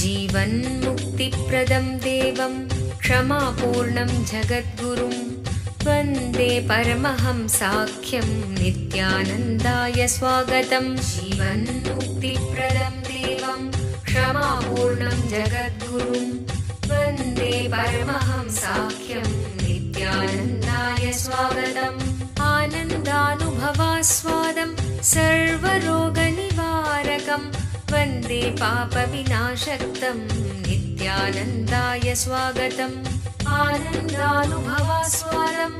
जीवन्मुक्तिप्रदं देवं क्षमापूर्णं जगद्गुरुं वन्दे परमहंसाख्यं नित्यानन्दाय स्वागतं। जीवन्मुक्तिप्रदं देवं क्षमापूर्णं जगद्गुरुं वन्दे परमहंसाख्यं नित्यानन्दाय स्वागतम्। आनन्दानुभवास्वादं सर्वरोगनिवारकं वन्दे पापविनाशक्तं नित्यानन्दाय स्वागतम्। आनन्दानुभवास्वादं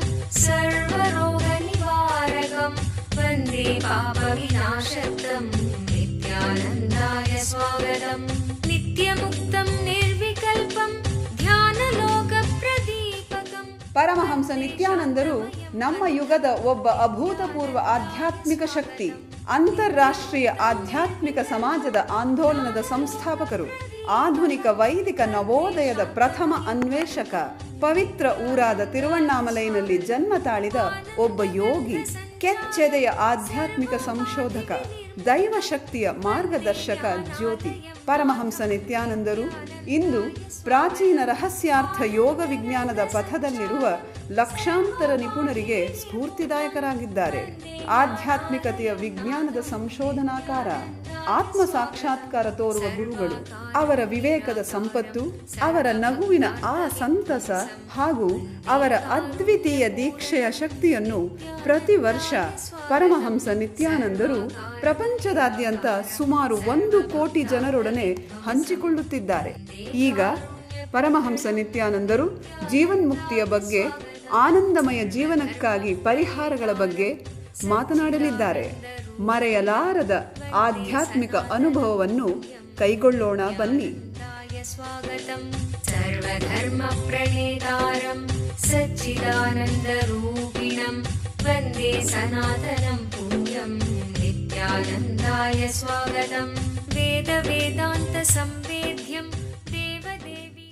सर्वरोगनिवारकं वन्दे पापविनाशक्तं नित्यानन्दाय स्वागतम्। नित्यमुक्तं निर्विकल्पं ಧ್ಯಾನಲೋಕಪ್ರದೀಪಕಂ. ಪರಮಹಂಸ ನಿತ್ಯಾನಂದರು ನಮ್ಮ ಯುಗದ ಒಬ್ಬ ಅಭೂತಪೂರ್ವ ಆಧ್ಯಾತ್ಮಿಕ ಶಕ್ತಿ, ಅಂತಾರಾಷ್ಟ್ರೀಯ ಆಧ್ಯಾತ್ಮಿಕ ಸಮಾಜದ ಆಂದೋಲನದ ಸಂಸ್ಥಾಪಕರು, ಆಧುನಿಕ ವೈದಿಕ ನವೋದಯದ ಪ್ರಥಮ ಅನ್ವೇಷಕ, ಪವಿತ್ರ ಊರಾದ ತಿರುವಣ್ಣಾಮಲೈನಲ್ಲಿ ಜನ್ಮ ತಾಳಿದ ಒಬ್ಬ ಯೋಗಿ, ಕೆಚ್ಚೆದೆಯ ಆಧ್ಯಾತ್ಮಿಕ ಸಂಶೋಧಕ, ದೈವಶಕ್ತಿಯ ಮಾರ್ಗದರ್ಶಕ ಜ್ಯೋತಿ. ಪರಮಹಂಸ ನಿತ್ಯಾನಂದರು ಇಂದು ಪ್ರಾಚೀನ ರಹಸ್ಯಾರ್ಥ ಯೋಗ ವಿಜ್ಞಾನದ ಪಥದಲ್ಲಿರುವ ಲಕ್ಷಾಂತರ ನಿಪುಣರಿಗೆ ಸ್ಫೂರ್ತಿದಾಯಕರಾಗಿದ್ದಾರೆ. ಆಧ್ಯಾತ್ಮಿಕತೆಯ ವಿಜ್ಞಾನದ ಸಂಶೋಧನಾಕಾರ, ಆತ್ಮ ಸಾಕ್ಷಾತ್ಕಾರ ತೋರುವ ಗುರುಗಳು. ಅವರ ವಿವೇಕದ ಸಂಪತ್ತು, ಅವರ ನಗುವಿನ ಆ ಸಂತಸ ಹಾಗೂ ಅವರ ಅದ್ವಿತೀಯ ದೀಕ್ಷೆಯ ಶಕ್ತಿಯನ್ನು ಪ್ರತಿ ವರ್ಷ ಪರಮಹಂಸ ನಿತ್ಯಾನಂದರು ಪ್ರಪಂಚದಾದ್ಯಂತ ಸುಮಾರು 1 ಕೋಟಿ ಜನರೊಡನೆ ಹಂಚಿಕೊಳ್ಳುತ್ತಿದ್ದಾರೆ. ಈಗ ಪರಮಹಂಸ ನಿತ್ಯಾನಂದರು ಜೀವನ್ಮುಕ್ತಿಯ ಬಗ್ಗೆ, ಆನಂದಮಯ ಜೀವನಕ್ಕಾಗಿ ಪರಿಹಾರಗಳ ಬಗ್ಗೆ ಮಾತನಾಡಲಿದ್ದಾರೆ. ಮರೆಯಲಾರದ ಆಧ್ಯಾತ್ಮಿಕ ಅನುಭವವನ್ನು ಕೈಗೊಳ್ಳೋಣ ಬನ್ನಿ. ಸರ್ವಧರ್ಮ ಪ್ರಣೇತಾರಂ ಸಚ್ಚಿದಾನಂದರೂಪಿಣಂ ವಂದೇ ಸನಾತನಂ ಪುಣ್ಯಂ ನಿತ್ಯಾನಂದಾಯ ಸ್ವಾಗತಂ. ವೇದ ವೇದಾಂತ ಸಂವೇದ್ಯಂ ದೇವದೇವಿ.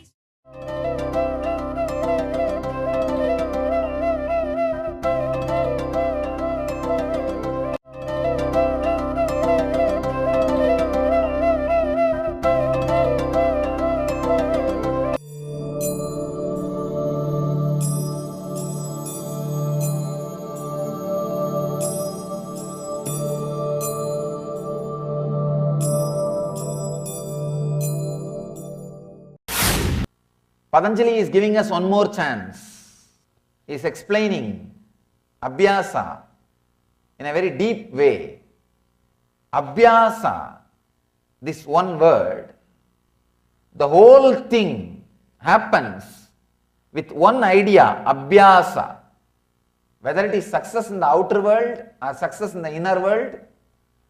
Patanjali is giving us one more chance. He is explaining Abhyasa in a very deep way. Abhyasa, this one word, the whole thing happens with one idea, Abhyasa. Whether it is success in the outer world or success in the inner world,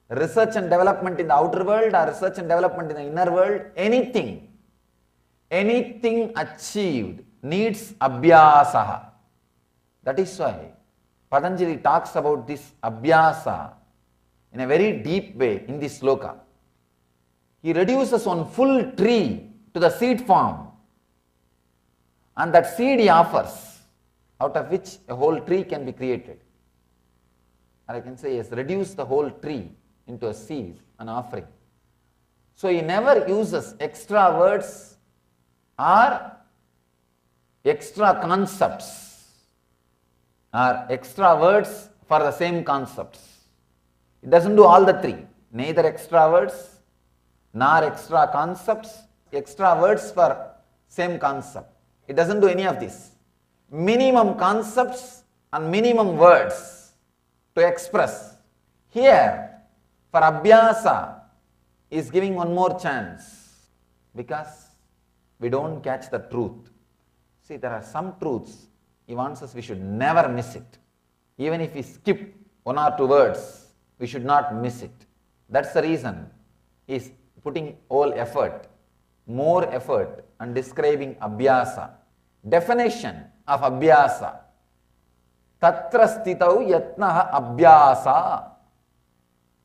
research and development in the outer world or research and development in the inner world, anything achieved needs abhyasa. That is why Patanjali talks about this abhyasa in a very deep way in this sloka. He reduces one full tree to the seed form, and that seed he offers, out of which a whole tree can be created. Or I can say he has reduced the whole tree into a seed, an offering. So he never uses extra words or extra concepts or extra words for the same concepts. It doesn't do all the three, neither extra words nor extra concepts, extra words for same concept. It doesn't do any of this. Minimum concepts and minimum words to express. Here, for abhyasa, is giving one more chance because we don't catch the truth. See, there are some truths he wants us, we should never miss it. Even if we skip 1 or 2 words, we should not miss it. That's the reason he is putting all effort, more effort on describing abhyasa. Definition of abhyasa. Tatra stitau yatnaha abhyasa.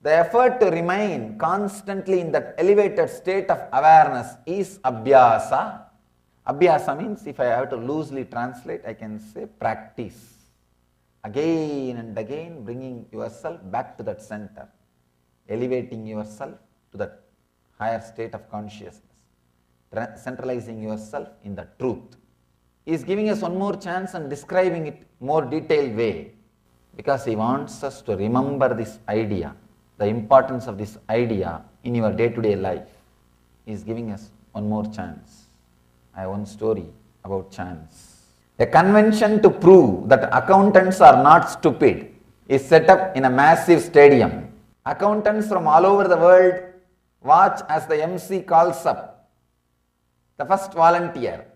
The effort to remain constantly in that elevated state of awareness is abhyasa. Abhyasa means, if I have to loosely translate, I can say practice. Again and again bringing yourself back to that center, elevating yourself to that higher state of consciousness, centralizing yourself in the truth. He is giving us one more chance and describing it more detailed way, because he wants us to remember this idea, the importance of this idea in your day-to-day life. He is giving us one more chance. I have one story about chance. A convention to prove that accountants are not stupid is set up in a massive stadium. Accountants from all over the world watch as the MC calls up the first volunteer,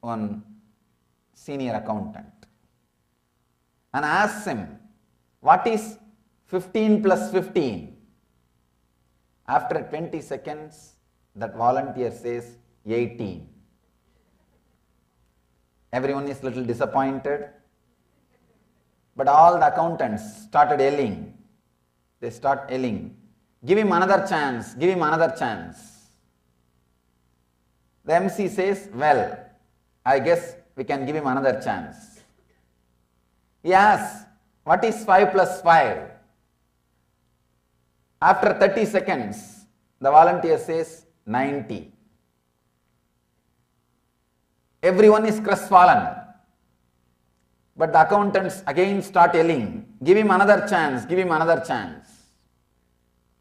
one senior accountant, and asks him, what is 15 plus 15? After 20 seconds, that volunteer says 18. Everyone is a little disappointed, but all the accountants started yelling. They start yelling, give him another chance, give him another chance. The MC says, well, I guess we can give him another chance. He asks, what is 5 plus 5? After 30 seconds, the volunteer says 90. Everyone is crestfallen, but the accountants again start yelling, give him another chance, give him another chance.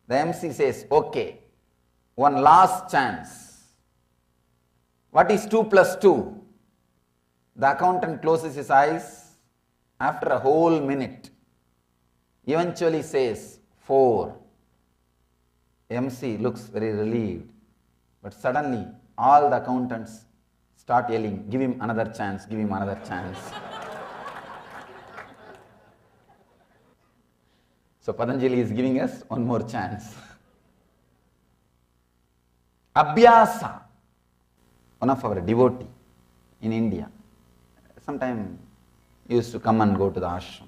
The MC says, okay, one last chance. What is 2 plus 2? The accountant closes his eyes after a whole minute, eventually says 4. MC looks very relieved, but suddenly all the accountants start yelling, give him another chance, give him another chance. So Patanjali is giving us one more chance. Abhyasa, one of our devotee in India, sometime used to come and go to the ashram.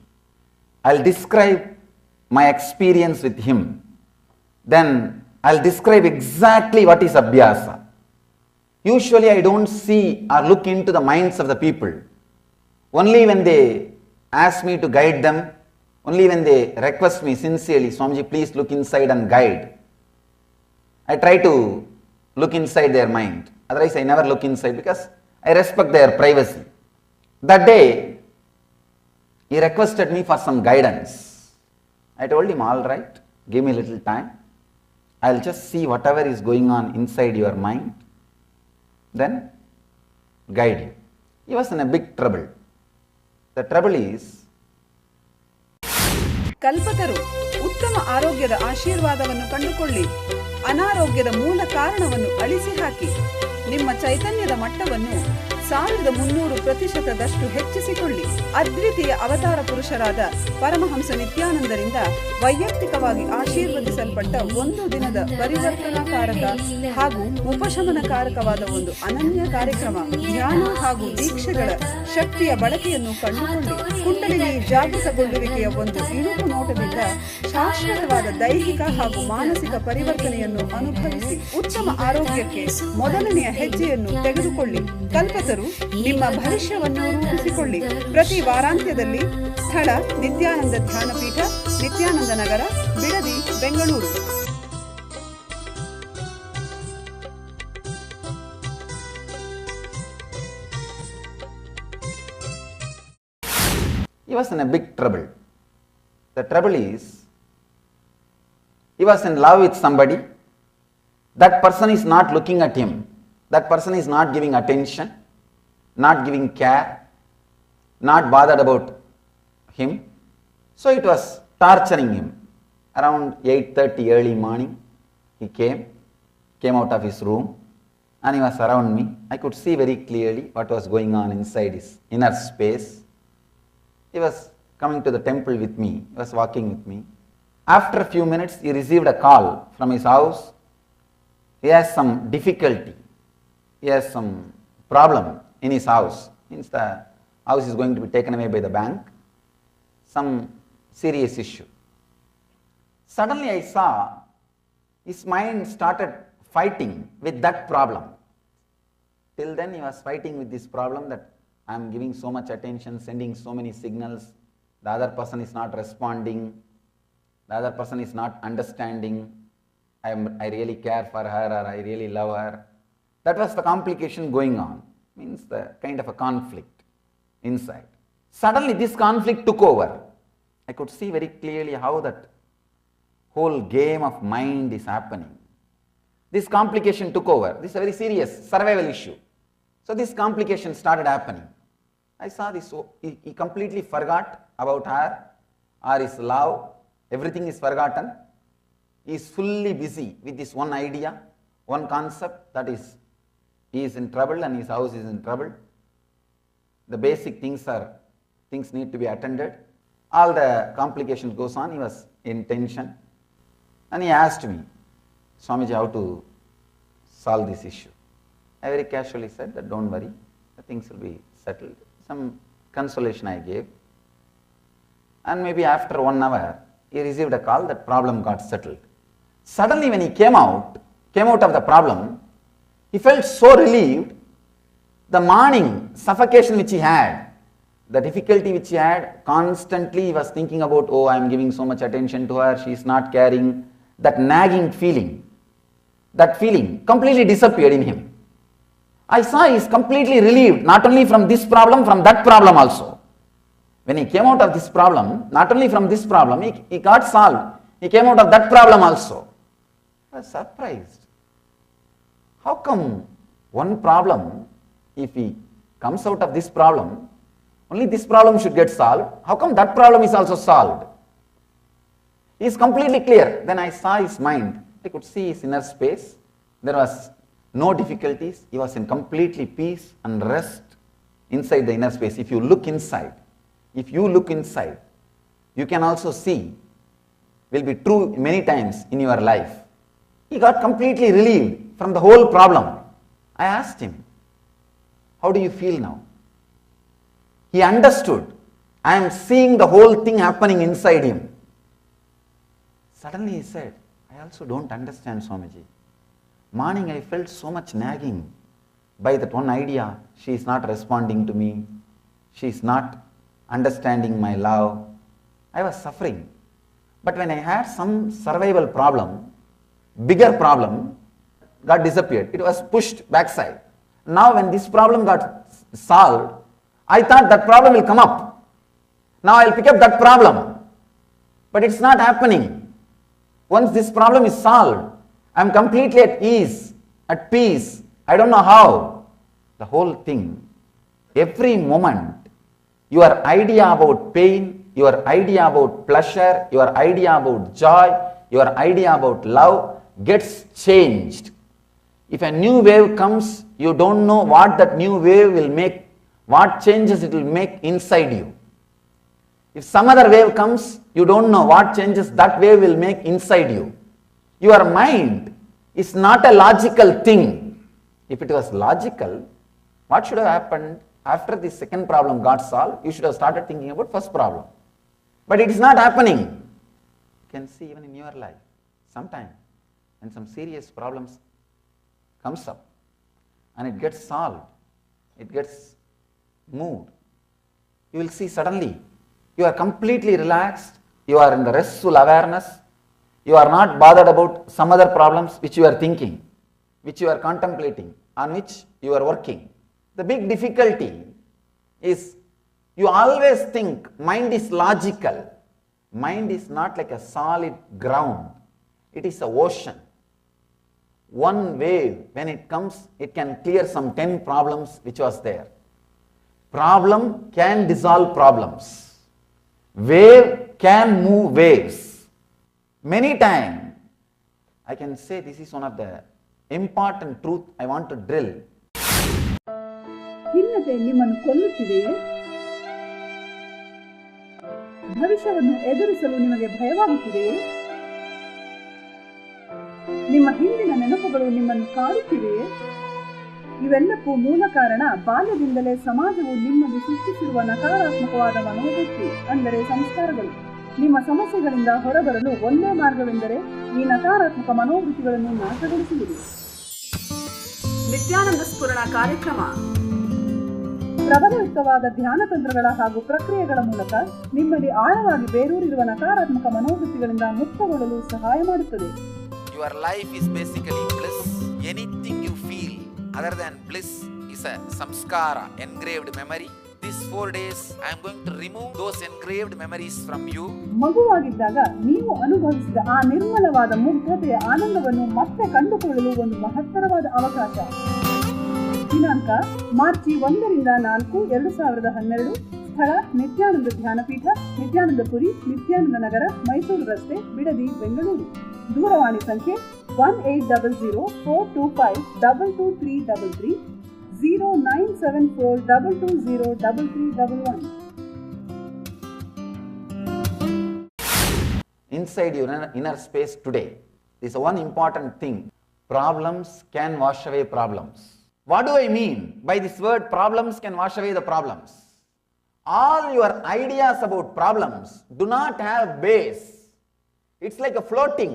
I'll describe my experience with him. Then I'll describe exactly what is Abhyasa. Usually I don't see or look into the minds of the people. Only when they ask me to guide them, only when they request me sincerely, Swamiji, please look inside and guide, I try to look inside their mind. Otherwise I never look inside, because I respect their privacy. That day, he requested me for some guidance. I told him, all right, give me a little time. I'll just see whatever is going on inside your mind, then guide you. He was in a big trouble. The trouble is, ಕಲ್ಪತರು ಉತ್ತಮ ಆರೋಗ್ಯದ ಆಶೀರ್ವಾದವನ್ನು ಕಂಡುಕೊಳ್ಳಿ. ಅನಾರೋಗ್ಯದ ಮೂಲ ಕಾರಣವನ್ನು ಅಳಿಸಿ ಹಾಕಿ. ನಿಮ್ಮ ಚೈತನ್ಯದ ಮಟ್ಟವನ್ನು 1300% ಹೆಚ್ಚಿಸಿಕೊಳ್ಳಿ. ಅದ್ವಿತೀಯ ಅವತಾರ ಪುರುಷರಾದ ಪರಮಹಂಸ ನಿತ್ಯಾನಂದರಿಂದ ವೈಯಕ್ತಿಕವಾಗಿ ಆಶೀರ್ವದಿಸಲ್ಪಟ್ಟ ಒಂದು ದಿನದ ಪರಿವರ್ತನಾಕಾರಕ ಹಾಗೂ ಉಪಶಮನಕಾರಕವಾದ ಒಂದು ಅನನ್ಯ ಕಾರ್ಯಕ್ರಮ, ಧ್ಯಾನ ಹಾಗೂ ದೀಕ್ಷೆಗಳ ಶಕ್ತಿಯ ಬಳಕೆಯನ್ನು ಕಂಡುಕೊಳ್ಳಿ. ಕುಂಡಲಿನಿ ಜಾಗೃತಗೊಳ್ಳುವಿಕೆಯ ಒಂದು ಇಣುಕು ನೋಟದಿಂದ ಶಾಶ್ವತವಾದ ದೈಹಿಕ ಹಾಗೂ ಮಾನಸಿಕ ಪರಿವರ್ತನೆಯನ್ನು ಅನುಭವಿಸಿ ಉತ್ತಮ ಆರೋಗ್ಯಕ್ಕೆ ಮೊದಲನೆಯ ಹೆಜ್ಜೆಯನ್ನು ತೆಗೆದುಕೊಳ್ಳಿ. ಕಲ್ಪತರು ನಿಮ್ಮ ಭವಿಷ್ಯವನ್ನು ರೂಪಿಸಿಕೊಳ್ಳಿ. ಪ್ರತಿ ವಾರಾಂತ್ಯದಲ್ಲಿ ಸ್ಥಳ ನಿತ್ಯಾನಂದ ಧ್ಯಾನಪೀಠ, ನಿತ್ಯಾನಂದ ನಗರ, Bidadi, Bengaluru. he was in a big trouble. The trouble is, he was in love with somebody. That person is not looking at him. That person is not giving attention, not giving care, not bothered about him. So it was torturing him. Around 8:30 early morning, he came out of his room, and he was around me. I could see very clearly what was going on inside his inner space. He was coming to the temple with me. He was walking with me. After a few minutes, he received a call from his house. He has some difficulty. He has some problem in his house. Means the house is going to be taken away by the bank. Some serious issue. Suddenly I saw his mind started fighting with that problem. Till then he was fighting with this problem that I am giving so much attention, sending so many signals, the other person is not responding, the other person is not understanding, I really care for her or I really love her. That was the complication going on, means the kind of a conflict inside. Suddenly this conflict took over. I could see very clearly how that whole game of mind is happening. This complication took over. This is a very serious survival issue. So this complication started happening. I saw this, so he completely forgot about her or his love. Everything is forgotten. He is fully busy with this one idea, one concept, that is, he is in trouble and his house is in trouble. The basic things need to be attended. All the complications goes on. He was in tension. And he asked me, Swamiji, how to solve this issue. I very casually said that don't worry, the things will be settled. Some consolation I gave. And maybe after 1 hour, he received a call that problem got settled. Suddenly when he came out of the problem, he felt so relieved. The morning suffocation which he had, the difficulty which he had, constantly he was thinking about, oh, I am giving so much attention to her, she is not caring. That nagging feeling, that feeling completely disappeared in him. I saw he is completely relieved, not only from this problem, from that problem also. When he came out of this problem, not only from this problem, he got solved. He came out of that problem also. I was surprised. How come one problem, if he comes out of this problem, only this problem should get solved? How come that problem is also solved? He is completely clear. Then I saw his mind. I could see his inner space. There was no difficulties. He was in completely peace and rest inside the inner space. If you look inside, you can also see, will be true many times in your life. He got completely relieved from the whole problem. I asked him, how do you feel now? He understood. I am seeing the whole thing happening inside him. Suddenly he said, I also don't understand, Swamiji. Morning I felt so much nagging by that one idea. She is not responding to me. She is not understanding my love. I was suffering. But when I had some survival problem, bigger problem, got disappeared. It was pushed backside. Now when this problem got solved, I thought that problem will come up. Now I will pick up that problem. But it's not happening. Once this problem is solved, I am completely at ease, at peace. I don't know how. The whole thing, every moment, your idea about pain, your idea about pleasure, your idea about joy, your idea about love gets changed. If a new wave comes, you don't know what that new wave will make, what changes it will make inside you. If some other wave comes, you don't know what changes that wave will make inside you. Your mind is not a logical thing. If it was logical, what should have happened after the second problem got solved? You should have started thinking about first problem. But it is not happening. You can see even in your life, sometime when some serious problems comes up and it gets solved, it gets moved, you will see suddenly you are completely relaxed, you are in the restful awareness, you are not bothered about some other problems which you are thinking, which you are contemplating, on which you are working. The big difficulty is you always think mind is logical. Mind is not like a solid ground, it is an ocean. One wave, when it comes, it can clear some 10 problems which was there. Problem can dissolve problems. Wave can move waves. Many times, I can say this is one of the important truth I want to drill. ಖಿನ್ನತೆ ನಿಮ್ಮನ್ನು ಕೊಲ್ಲುತ್ತಿದೆಯೇ? ಭವಿಷ್ಯವನ್ನು ಎದುರಿಸಲು ನಿಮಗೆ ಭಯವಾಗುತ್ತಿದೆಯೇ? ನಿಮ್ಮ ಹಿಂದಿನ ನೆನಪುಗಳು ನಿಮ್ಮನ್ನು ಕಾಡುತ್ತಿವೆಯೇ? ಇವೆಲ್ಲಕ್ಕೂ ಮೂಲ ಕಾರಣ ಬಾಲ್ಯದಿಂದಲೇ ಸಮಾಜವು ನಿಮ್ಮಲ್ಲಿ ಸೃಷ್ಟಿಸಿರುವ ನಕಾರಾತ್ಮಕವಾದ ಮನೋವೃತ್ತಿ, ಅಂದರೆ ಸಂಸ್ಕಾರಗಳು. ನಿಮ್ಮ ಸಮಸ್ಯೆಗಳಿಂದ ಹೊರಬರಲು ಒಂದೇ ಮಾರ್ಗವೆಂದರೆ ಈ ನಕಾರಾತ್ಮಕ ಮನೋವೃತ್ತಿಗಳನ್ನು ನಾಶಗೊಳಿಸುವುದು. ನಿತ್ಯಾನಂದ ಸ್ಫುರಣ ಕಾರ್ಯಕ್ರಮ ಪ್ರಬಲಯುಕ್ತವಾದ ಧ್ಯಾನ ತಂತ್ರಗಳ ಹಾಗೂ ಪ್ರಕ್ರಿಯೆಗಳ ಮೂಲಕ ನಿಮ್ಮಲ್ಲಿ ಆಳವಾಗಿ ಬೇರೂರಿರುವ ನಕಾರಾತ್ಮಕ ಮನೋವೃತ್ತಿಗಳಿಂದ ಮುಕ್ತಗೊಳ್ಳಲು ಸಹಾಯ ಮಾಡುತ್ತದೆ. Your life is basically bliss. Anything you feel other than bliss is a samskara, engraved memory. These 4 days I am going to remove those engraved memories from you. ಮಗುವಾಗಿದ್ದಾಗ ನೀವು ಅನುಭವಿಸಿದ ಆ ನಿರ್ಮಲವಾದ ಮುಗ್ಧತೆಯ ಆನಂದವನ್ನು ಮತ್ತೆ ಕಂಡುಕೊಳ್ಳಲು ಒಂದು ಮಹತ್ತರವಾದ ಅವಕಾಶ. ದಿನಾಂಕ ಮಾರ್ಚ್ 1ರಿಂದ 4, 2012. ಸ್ಥಳ ನಿತ್ಯಾನಂದ ಧ್ಯಾನಪೀಠ, ನಿತ್ಯಾನಂದಪುರಿ, ನಿತ್ಯಾನಂದ ನಗರ, ಮೈಸೂರು ರಸ್ತೆ, ಬಿಡದಿ, ಬೆಂಗಳೂರು. ದೂರವಾಣಿ ಸಂಖ್ಯೆ 1800-425-22333, 0974-220-3311. Inside your inner space today is one important thing. Problems can wash away problems. What do I mean by this word problems can wash away the problems? All your ideas about problems do not have base. It's like a floating.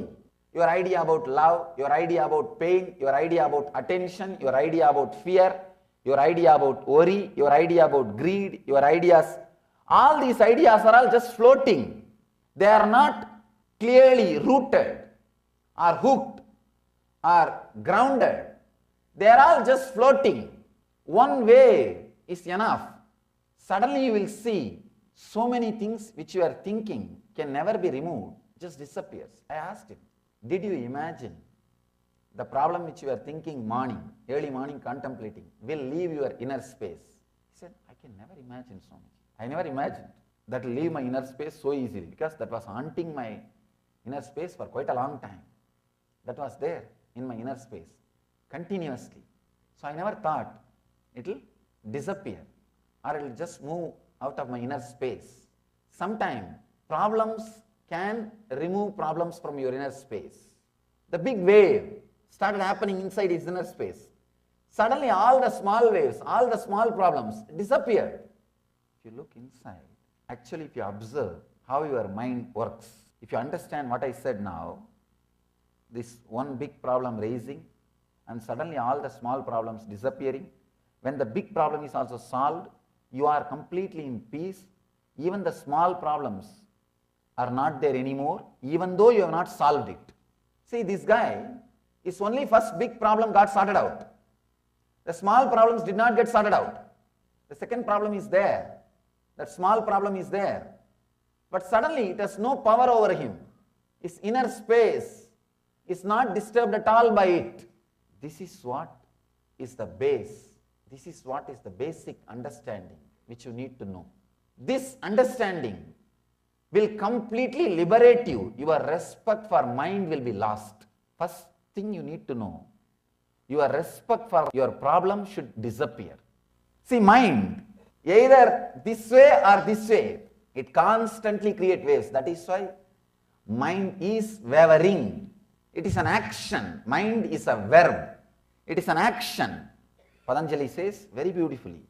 Your idea about love, your idea about pain, your idea about attention, your idea about fear, your idea about worry, your idea about greed, your ideas, all these ideas are all just floating. They are not clearly rooted or hooked or grounded. They are all just floating. One wave is enough. Suddenly you will see so many things which you are thinking can never be removed, just disappears. I asked him, did you imagine the problem which you are thinking early morning contemplating will leave your inner space? He said, I can never imagine so much. I never imagined that will leave my inner space so easily, because that was haunting my inner space for quite a long time. That was there in my inner space continuously. So I never thought it will disappear or it will just move out of my inner space. Sometimes problems can remove problems from your inner space. The big wave started happening inside his inner space. Suddenly all the small waves, all the small problems disappeared. If you look inside, actually if you observe how your mind works, if you understand what I said now, this one big problem raising and suddenly all the small problems disappearing. When the big problem is also solved, you are completely in peace. Even the small problems are not there anymore, even though you have not solved it. See, this guy is only first big problem got sorted out. The small problems did not get sorted out. The second problem is there. That small problem is there. But suddenly it has no power over him. His inner space is not disturbed at all by it. This is what is the base. This is what is the basic understanding which you need to know. This understanding will completely liberate you. Your respect for mind will be lost. First thing you need to know, your respect for your problem should disappear. See, mind, either this way or this way, it constantly creates waves. That is why mind is wavering. It is an action. Mind is a verb. It is an action. Patanjali says very beautifully,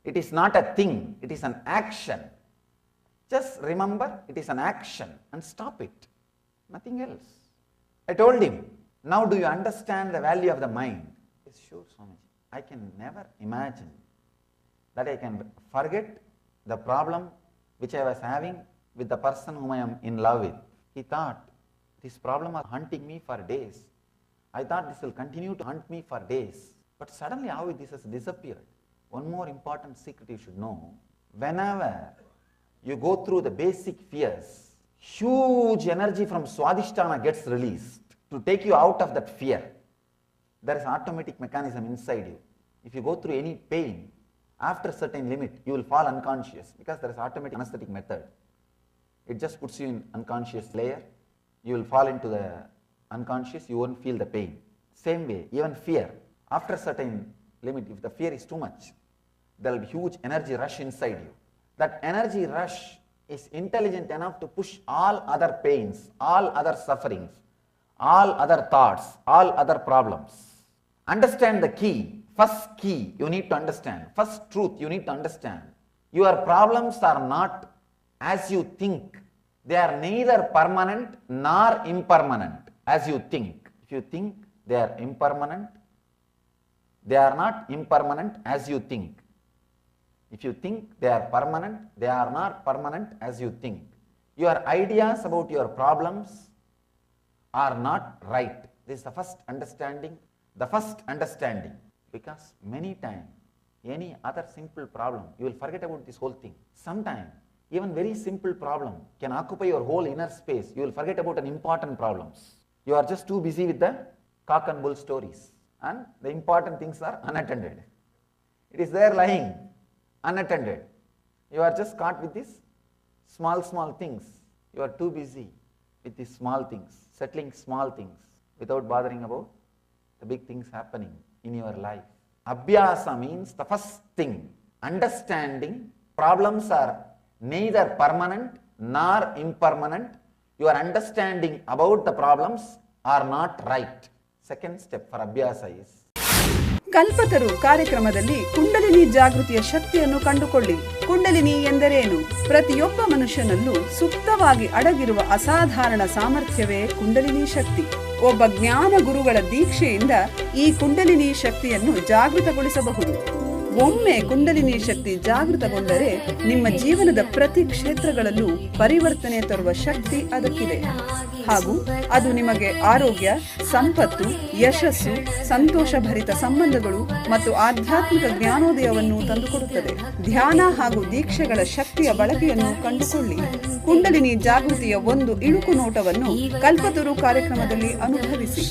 it is not a thing, it is an action. Just remember, it is an action and stop it. Nothing else. I told him, now do you understand the value of the mind? Yes, sure, Swamiji. I can never imagine that I can forget the problem which I was having with the person whom I am in love with. He thought, this problem was hunting me for days. I thought this will continue to hunt me for days. But suddenly how this has disappeared. One more important secret you should know. Whenever you go through the basic fears, huge energy from Swadhisthana gets released to take you out of that fear. There is an automatic mechanism inside you. If you go through any pain, after a certain limit, you will fall unconscious, because there is automatic anesthetic method. It just puts you in unconscious layer. You will fall into the unconscious, you won't feel the pain. Same way, even fear. After a certain limit, if the fear is too much, there will be huge energy rush inside you. That energy rush is intelligent enough to push all other pains, all other sufferings, all other thoughts, all other problems. Understand the key. First key you need to understand. First truth you need to understand. Your problems are not as you think. They are neither permanent nor impermanent as you think. If you think they are impermanent, They are not impermanent as you think. If you think they are permanent, they are not permanent as you think. Your ideas about your problems are not right. This is the first understanding. The first understanding. Because many times, any other simple problem, you will forget about this whole thing. Sometimes, even very simple problem can occupy your whole inner space. You will forget about an important problems. You are just too busy with the cock and bull stories. And the important things are unattended. It is there lying, unattended. You are just caught with these small things. You are too busy with these small things, settling small things without bothering about the big things happening in your life. Abhyasa means the first thing, understanding problems are neither permanent nor impermanent. Your understanding about the problems are not right. Second step for Abhyasa is ಕಲ್ಪತರು ಕಾರ್ಯಕ್ರಮದಲ್ಲಿ ಕುಂಡಲಿನಿ ಜಾಗೃತಿಯ ಶಕ್ತಿಯನ್ನು ಕಂಡುಕೊಳ್ಳಿ. ಕುಂಡಲಿನಿ ಎಂದರೇನು? ಪ್ರತಿಯೊಬ್ಬ ಮನುಷ್ಯನಲ್ಲೂ ಸುಪ್ತವಾಗಿ ಅಡಗಿರುವ ಅಸಾಧಾರಣ ಸಾಮರ್ಥ್ಯವೇ ಕುಂಡಲಿನಿ ಶಕ್ತಿ. ಒಬ್ಬ ಜ್ಞಾನ ಗುರುಗಳ ದೀಕ್ಷೆಯಿಂದ ಈ ಕುಂಡಲಿನಿ ಶಕ್ತಿಯನ್ನು ಜಾಗೃತಗೊಳಿಸಬಹುದು. ಒಮ್ಮೆ ಕುಂಡಲಿನಿ ಶಕ್ತಿ ಜಾಗೃತಗೊಂಡರೆ ನಿಮ್ಮ ಜೀವನದ ಪ್ರತಿ ಕ್ಷೇತ್ರಗಳಲ್ಲೂ ಪರಿವರ್ತನೆ ತರುವ ಶಕ್ತಿ ಅದಕ್ಕಿದೆ. ಹಾಗೂ ಅದು ನಿಮಗೆ ಆರೋಗ್ಯ, ಸಂಪತ್ತು, ಯಶಸ್ಸು, ಸಂತೋಷಭರಿತ ಸಂಬಂಧಗಳು ಮತ್ತು ಆಧ್ಯಾತ್ಮಿಕ ಜ್ಞಾನೋದಯವನ್ನು ತಂದುಕೊಡುತ್ತದೆ. ಧ್ಯಾನ ಹಾಗೂ ದೀಕ್ಷೆಗಳ ಶಕ್ತಿಯ ಬಳಕೆಯನ್ನು ಕಂಡುಕೊಳ್ಳಿ. ಕುಂಡಲಿನಿ ಜಾಗೃತಿಯ ಒಂದು ಇಣುಕು ನೋಟವನ್ನು ಕಲ್ಪತರು ಕಾರ್ಯಕ್ರಮದಲ್ಲಿ ಅನುಭವಿಸಿ.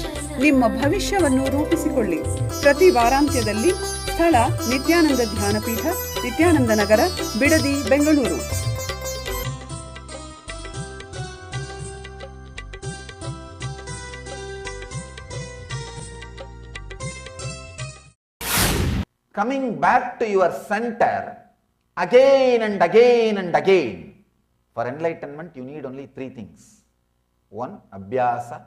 ನಿಮ್ಮ ಭವಿಷ್ಯವನ್ನು ರೂಪಿಸಿಕೊಳ್ಳಿ. ಪ್ರತಿ ವಾರಾಂತ್ಯದಲ್ಲಿ ಸ್ಥಳ ನಿತ್ಯಾನಂದ ಧ್ಯಾನಪೀಠ, ನಿತ್ಯಾನಂದ ನಗರ, Bidadi, Bengaluru. coming back to your center again and again and again. For enlightenment, you need only three things. One, Abhyasa.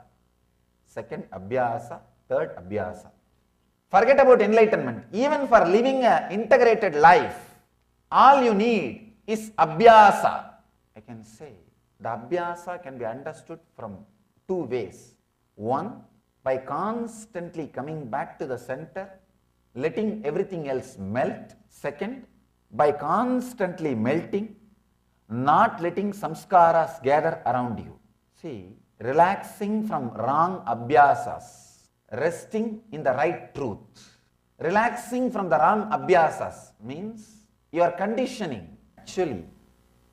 Second, Abhyasa. Third, Abhyasa. Forget about enlightenment. Even for living an integrated life, all you need is Abhyasa. I can say the Abhyasa can be understood from two ways. One, by constantly coming back to the center, letting everything else melt. Second, by constantly melting, not letting samskaras gather around you. See, relaxing from wrong abhyasas, resting in the right truth. Relaxing from the wrong abhyasas means you are conditioning. Actually,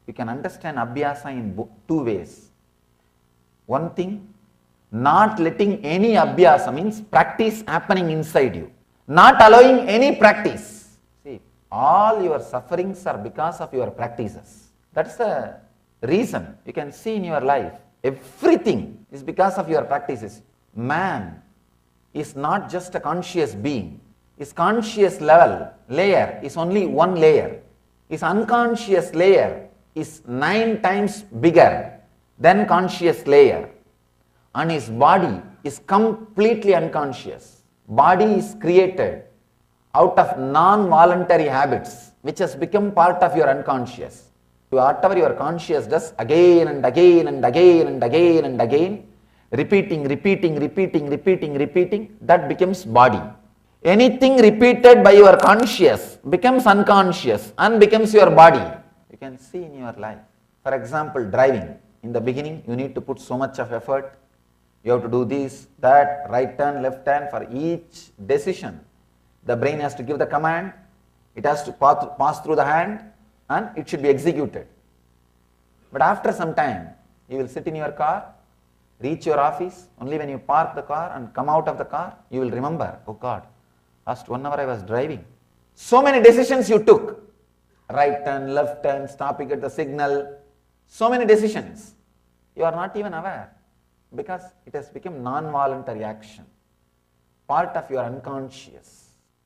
you can understand abhyasa in two ways. One thing, not letting any abhyasa means practice happening inside you. Not allowing any practice. See, all your sufferings are because of your practices. That's the reason. You can see in your life, everything is because of your practices. Man is not just a conscious being. His conscious layer is only one layer. His unconscious layer is 9 times bigger than conscious layer. And his body is completely unconscious. Body is created out of non-voluntary habits, which has become part of your unconscious. Whatever your conscious does again and again and again and again and again, repeating, that becomes body. Anything repeated by your conscious becomes unconscious and becomes your body. You can see in your life. For example, driving. In the beginning, you need to put so much of effort. You have to do this, that, right turn, left turn. For each decision, the brain has to give the command, it has to pass through the hand, and it should be executed. But after some time, you will sit in your car, reach your office. Only when you park the car and come out of the car, you will remember, oh God, last 1 hour I was driving. So many decisions you took. Right turn, left turn, stopping at the signal. So many decisions. You are not even aware. Because it has become non-voluntary action, part of your unconscious.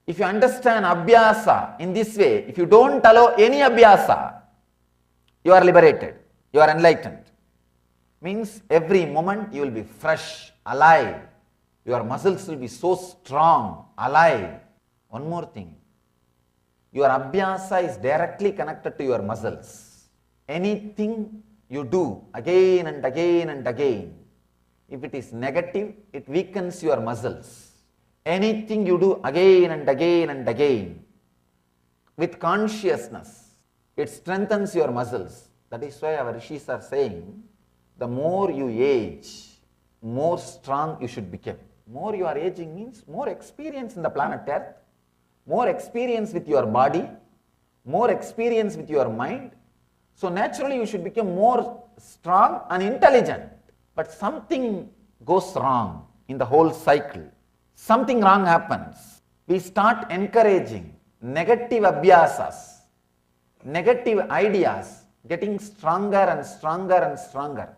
If you understand abhyasa in this way, if you don't allow any abhyasa, you are liberated, you are enlightened. Means every moment you will be fresh, alive. Your muscles will be so strong, alive. One more thing, your abhyasa is directly connected to your muscles. Anything you do again and again and again, if it is negative, it weakens your muscles. anything you do again and again and again with consciousness, it strengthens your muscles. That is why our rishis are saying, the more you age, more strong you should become. More you are aging means more experience in the planet Earth, more experience with your body, more experience with your mind. So naturally you should become more strong and intelligent. But something goes wrong in the whole cycle. Something wrong happens. We start encouraging negative abhyasas, negative ideas, getting stronger and stronger and stronger.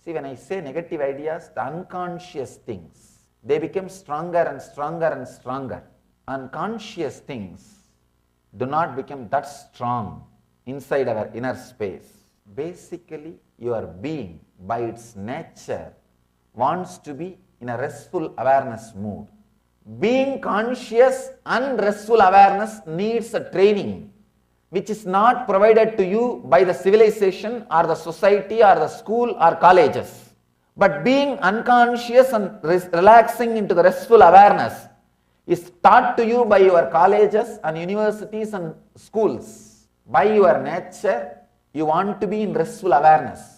See, when I say negative ideas, the unconscious things, they become stronger and stronger and stronger. Unconscious things do not become that strong inside our inner space. Basically, your being, by its nature, wants to be in a restful awareness mood. Being conscious and restful awareness needs a training which is not provided to you by the civilization or the society or the school or colleges. But being unconscious and relaxing into the restful awareness is taught to you by your colleges and universities and schools. By your nature, you want to be in restful awareness.